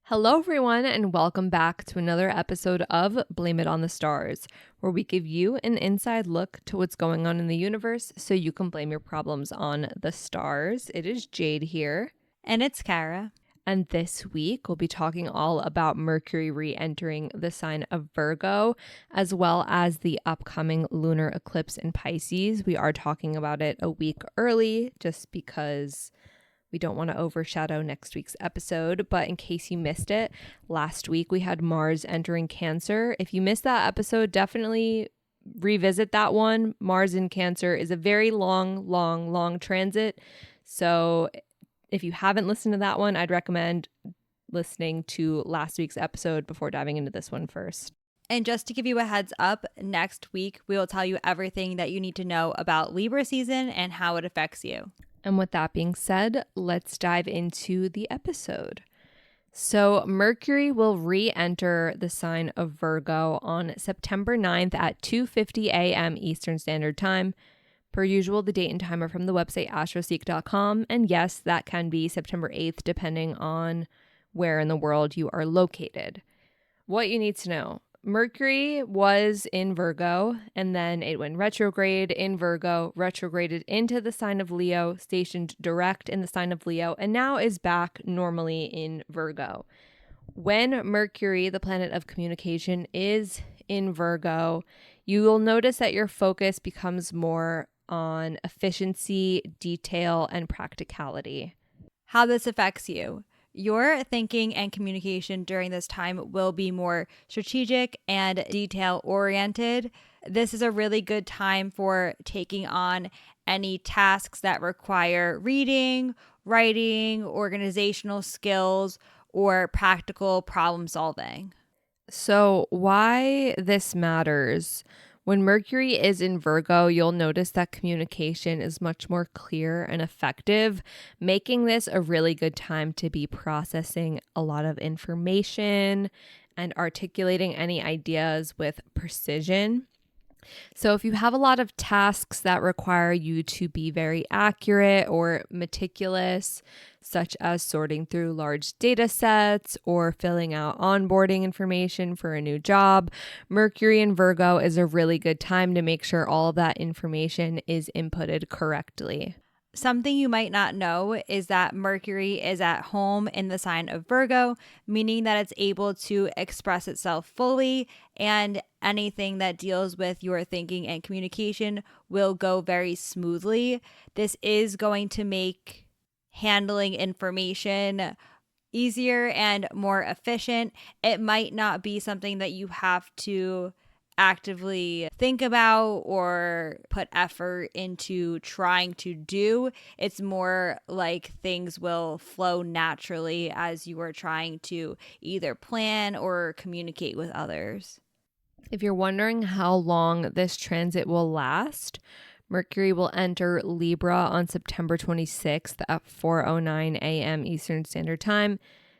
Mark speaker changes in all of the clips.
Speaker 1: Hello, everyone, and welcome back to another episode of Blame It on the Stars, where we give you an inside look to what's going on in the universe so you can blame your problems on the stars. It is Jade here.
Speaker 2: And it's Kara.
Speaker 1: And this week, we'll be talking all about Mercury re-entering the sign of Virgo, as well as the upcoming lunar eclipse in Pisces. We are talking about it a week early just because we don't want to overshadow next week's episode. But in case you missed it, last week we had Mars entering Cancer. If you missed that episode, definitely revisit that one. Mars in Cancer is a very long transit. So if you haven't listened to that one, I'd recommend listening to last week's episode before diving into this one first.
Speaker 2: And just to give you a heads up, next week we will tell you everything that you need to know about Libra season and how it affects you.
Speaker 1: And with that being said, let's dive into the episode. So Mercury will re-enter the sign of Virgo on September 9th at 2:50 a.m. Eastern Standard Time. Per usual, the date and time are from the website astroseek.com. And yes, that can be September 8th, depending on where in the world you are located. What you need to know. Mercury was in Virgo, and then it went retrograde in Virgo, retrograded into the sign of Leo, stationed direct in the sign of Leo, and now is back normally in Virgo. When Mercury, the planet of communication, is in Virgo, you will notice that your focus becomes more on efficiency, detail, and practicality.
Speaker 2: How this affects you. Your thinking and communication during this time will be more strategic and detail-oriented. This is a really good time for taking on any tasks that require reading, writing, organizational skills, or practical problem solving.
Speaker 1: So why this matters? When Mercury is in Virgo, you'll notice that communication is much more clear and effective, making this a really good time to be processing a lot of information and articulating any ideas with precision. So if you have a lot of tasks that require you to be very accurate or meticulous, such as sorting through large data sets or filling out onboarding information for a new job, Mercury in Virgo is a really good time to make sure all of that information is inputted correctly.
Speaker 2: Something you might not know is that Mercury is at home in the sign of Virgo, meaning that it's able to express itself fully, and anything that deals with your thinking and communication will go very smoothly. This is going to make handling information easier and more efficient. It might not be something that you have to actively think about or put effort into trying to do. It's more like things will flow naturally as you are trying to either plan or communicate with others.
Speaker 1: If you're wondering how long this transit will last, Mercury will enter Libra on September 26th at 4:09 a.m. Eastern Standard Time.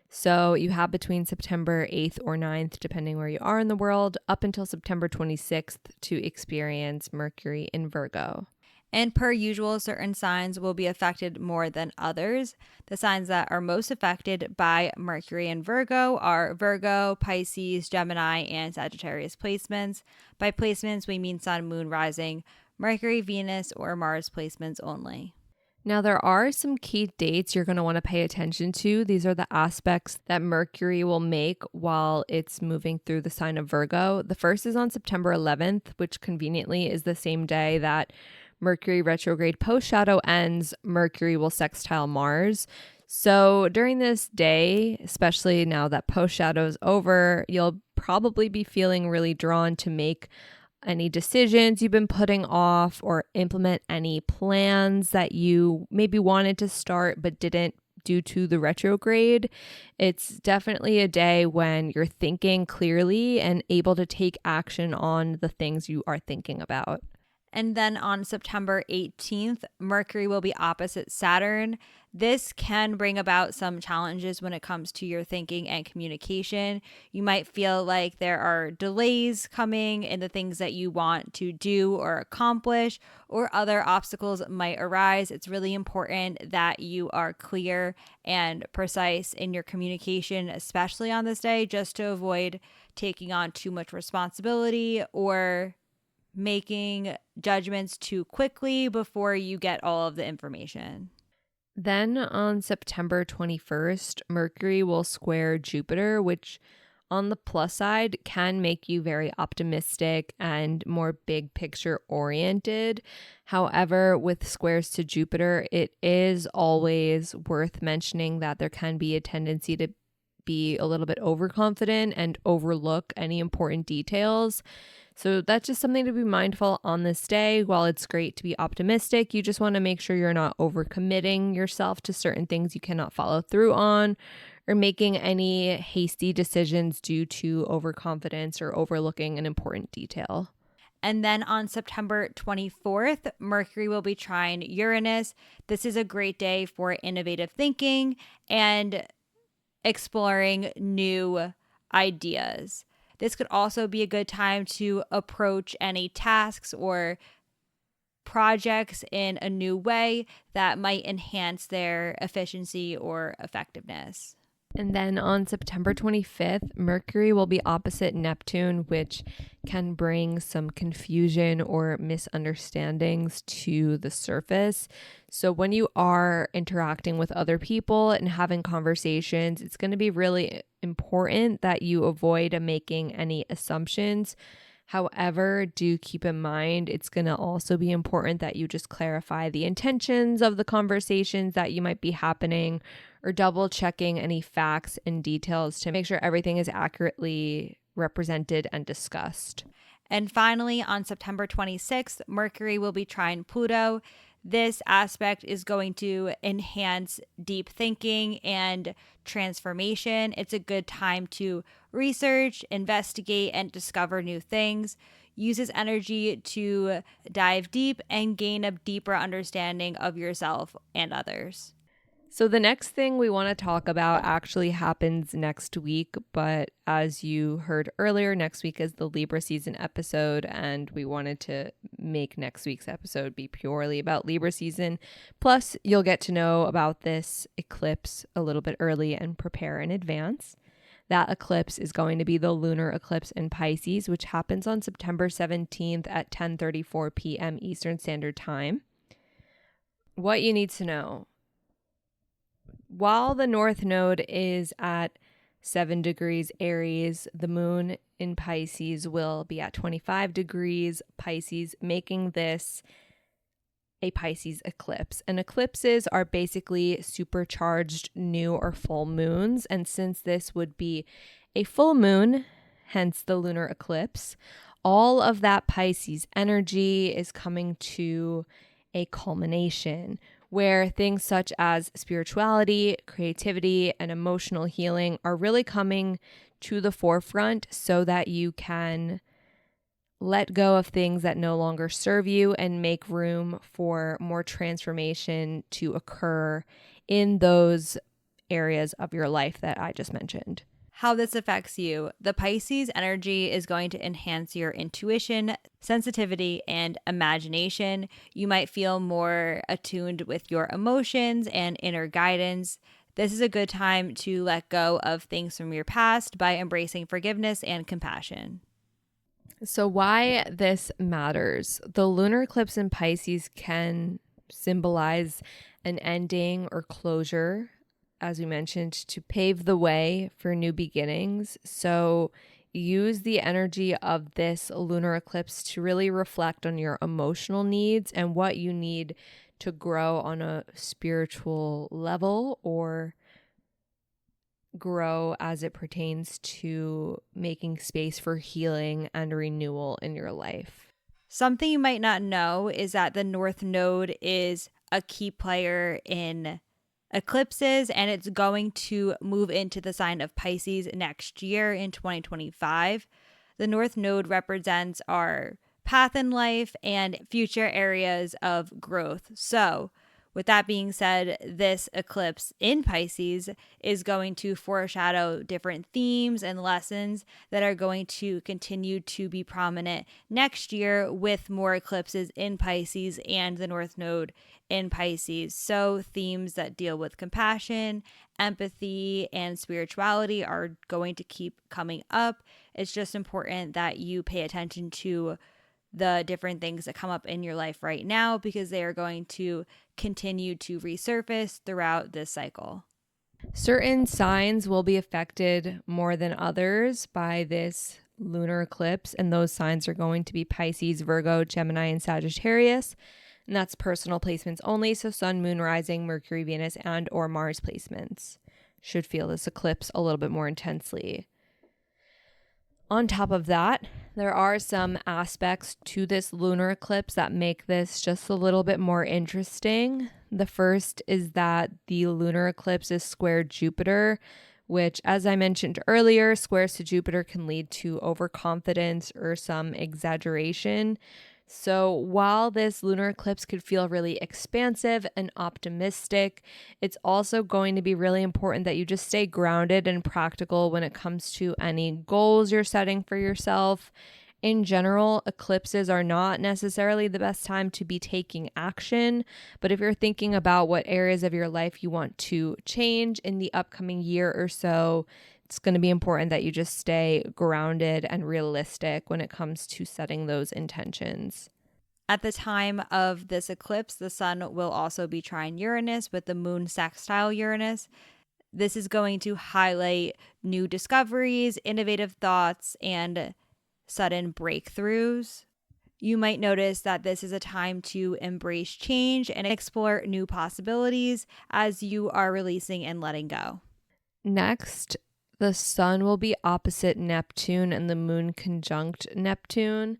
Speaker 1: So you have between September 8th or 9th, depending where you are in the world, up until September 26th to experience Mercury in Virgo.
Speaker 2: And per usual, certain signs will be affected more than others. The signs that are most affected by Mercury in Virgo are Virgo, Pisces, Gemini, and Sagittarius placements. By placements, we mean Sun, Moon, Rising, Mercury, Venus, or Mars placements only.
Speaker 1: Now, there are some key dates you're going to want to pay attention to. These are the aspects that Mercury will make while it's moving through the sign of Virgo. The first is on September 11th, which conveniently is the same day that Mercury retrograde post-shadow ends. Mercury will sextile Mars. So during this day, especially now that post-shadow is over, you'll probably be feeling really drawn to make any decisions you've been putting off or implement any plans that you maybe wanted to start but didn't due to the retrograde. It's definitely a day when you're thinking clearly and able to take action on the things you are thinking about.
Speaker 2: And then on September 18th, Mercury will be opposite Saturn. This can bring about some challenges when it comes to your thinking and communication. You might feel like there are delays coming in the things that you want to do or accomplish, or other obstacles might arise. It's really important that you are clear and precise in your communication, especially on this day, just to avoid taking on too much responsibility or making judgments too quickly before you get all of the information.
Speaker 1: Then on September 21st, Mercury will square Jupiter, which on the plus side can make you very optimistic and more big picture oriented. However, with squares to Jupiter, it is always worth mentioning that there can be a tendency to be a little bit overconfident and overlook any important details. So that's just something to be mindful on this day. While it's great to be optimistic, you just want to make sure you're not overcommitting yourself to certain things you cannot follow through on, or making any hasty decisions due to overconfidence or overlooking an important detail.
Speaker 2: And then on September 24th, Mercury will be trine Uranus. This is a great day for innovative thinking and exploring new ideas. This could also be a good time to approach any tasks or projects in a new way that might enhance their efficiency or effectiveness.
Speaker 1: And then on September 25th, Mercury will be opposite Neptune, which can bring some confusion or misunderstandings to the surface. So when you are interacting with other people and having conversations, it's going to be really important that you avoid making any assumptions. However, do keep in mind, it's going to also be important that you just clarify the intentions of the conversations that you might be happening, or double checking any facts and details to make sure everything is accurately represented and discussed.
Speaker 2: And finally, on September 26th, Mercury will be trine Pluto. This aspect is going to enhance deep thinking and transformation. It's a good time to research, investigate, and discover new things. Use this energy to dive deep and gain a deeper understanding of yourself and others.
Speaker 1: So the next thing we want to talk about actually happens next week, but as you heard earlier, next week is the Libra season episode, and we wanted to make next week's episode be purely about Libra season. Plus, you'll get to know about this eclipse a little bit early and prepare in advance. That eclipse is going to be the lunar eclipse in Pisces, which happens on September 17th at 10:34 p.m. Eastern Standard Time. What you need to know. While the North Node is at 7 degrees Aries, the moon in Pisces will be at 25 degrees Pisces, making this a Pisces eclipse. And eclipses are basically supercharged new or full moons. And since this would be a full moon, hence the lunar eclipse, all of that Pisces energy is coming to a culmination, where things such as spirituality, creativity, and emotional healing are really coming to the forefront so that you can let go of things that no longer serve you and make room for more transformation to occur in those areas of your life that I just mentioned.
Speaker 2: How this affects you. The Pisces energy is going to enhance your intuition, sensitivity, and imagination. You might feel more attuned with your emotions and inner guidance. This is a good time to let go of things from your past by embracing forgiveness and compassion.
Speaker 1: So why this matters. The lunar eclipse in Pisces can symbolize an ending or closure, as we mentioned, to pave the way for new beginnings. So use the energy of this lunar eclipse to really reflect on your emotional needs and what you need to grow on a spiritual level, or grow as it pertains to making space for healing and renewal in your life.
Speaker 2: Something you might not know is that the North Node is a key player in eclipses, and it's going to move into the sign of Pisces next year in 2025. The North Node represents our path in life and future areas of growth. So, with that being said, this eclipse in Pisces is going to foreshadow different themes and lessons that are going to continue to be prominent next year with more eclipses in Pisces and the North Node in Pisces. So, themes that deal with compassion, empathy, and spirituality are going to keep coming up. It's just important that you pay attention to the different things that come up in your life right now because they are going to continue to resurface throughout this cycle.
Speaker 1: Certain signs will be affected more than others by this lunar eclipse, and those signs are going to be Pisces, Virgo, Gemini, and Sagittarius. And that's personal placements only, so Sun, Moon, Rising, Mercury, Venus, and or Mars placements should feel this eclipse a little bit more intensely. On top of that, there are some aspects to this lunar eclipse that make this just a little bit more interesting. The first is that the lunar eclipse is squared Jupiter, which, as I mentioned earlier, squares to Jupiter can lead to overconfidence or some exaggeration. So while this lunar eclipse could feel really expansive and optimistic, it's also going to be really important that you just stay grounded and practical when it comes to any goals you're setting for yourself. In general, eclipses are not necessarily the best time to be taking action, but if you're thinking about what areas of your life you want to change in the upcoming year or so, it's going to be important that you just stay grounded and realistic when it comes to setting those intentions.
Speaker 2: At the time of this eclipse, the sun will also be trine Uranus with the moon sextile Uranus. This is going to highlight new discoveries, innovative thoughts, and sudden breakthroughs. You might notice that this is a time to embrace change and explore new possibilities as you are releasing and letting go.
Speaker 1: Next, the sun will be opposite Neptune and the moon conjunct Neptune,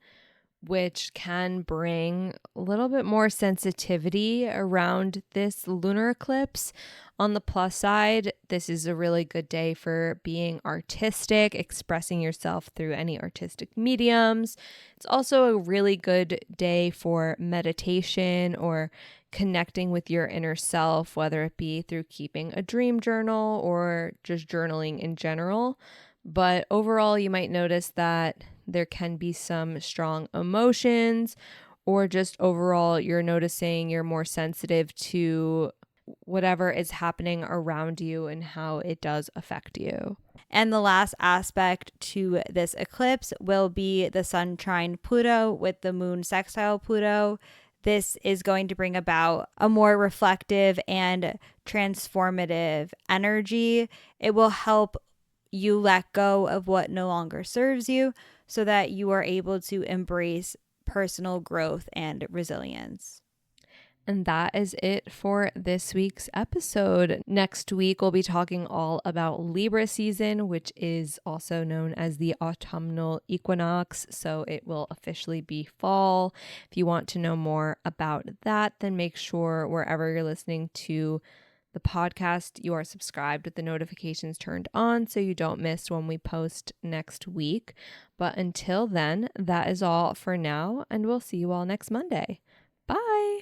Speaker 1: which can bring a little bit more sensitivity around this lunar eclipse. On the plus side, this is a really good day for being artistic, expressing yourself through any artistic mediums. It's also a really good day for meditation or connecting with your inner self, whether it be through keeping a dream journal or just journaling in general. But overall, you might notice that there can be some strong emotions, or just overall, you're noticing you're more sensitive to whatever is happening around you and how it does affect you.
Speaker 2: And the last aspect to this eclipse will be the sun trine Pluto with the moon sextile Pluto. This is going to bring about a more reflective and transformative energy. It will help you let go of what no longer serves you so that you are able to embrace personal growth and resilience.
Speaker 1: And that is it for this week's episode. Next week, we'll be talking all about Libra season, which is also known as the autumnal equinox. So it will officially be fall. If you want to know more about that, then make sure wherever you're listening to the podcast, you are subscribed with the notifications turned on so you don't miss when we post next week. But until then, that is all for now, and we'll see you all next Monday. Bye.